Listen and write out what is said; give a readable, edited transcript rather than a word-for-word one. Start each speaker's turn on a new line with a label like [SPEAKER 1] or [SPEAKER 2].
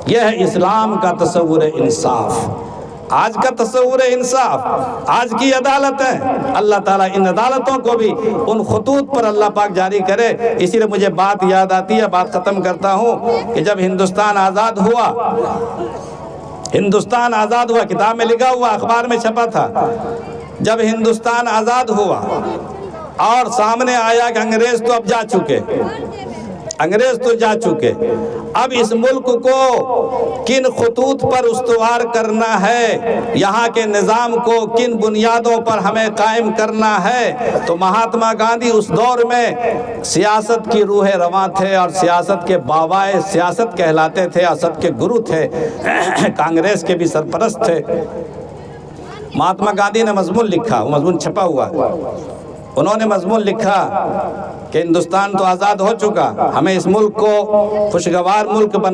[SPEAKER 1] یہ ہے اسلام کا تصور انصاف، آج کا تصور انصاف، آج کی عدالت ہے۔ اللہ تعالیٰ ان عدالتوں کو بھی ان خطوط پر اللہ پاک جاری کرے۔ اسی لیے مجھے بات یاد آتی ہے، بات ختم کرتا ہوں، کہ جب ہندوستان آزاد ہوا، ہندوستان آزاد ہوا، کتاب میں لکھا ہوا، اخبار میں چھپا تھا، جب ہندوستان آزاد ہوا اور سامنے آیا کہ انگریز تو اب جا چکے، انگریز تو جا چکے، اب اس ملک کو کن خطوط پر استوار کرنا ہے، یہاں کے نظام کو کن بنیادوں پر ہمیں قائم کرنا ہے، تو مہاتما گاندھی اس دور میں سیاست کی روح رواں تھے اور سیاست کے بابائے سیاست کہلاتے تھے، اسد کے گرو تھے، کانگریس کے بھی سرپرست تھے۔ مہاتما گاندھی نے مضمون لکھا، وہ مضمون چھپا ہوا، انہوں نے مضمون لکھا کہ ہندوستان تو آزاد ہو چکا، ہمیں اس ملک کو خوشگوار ملک بنا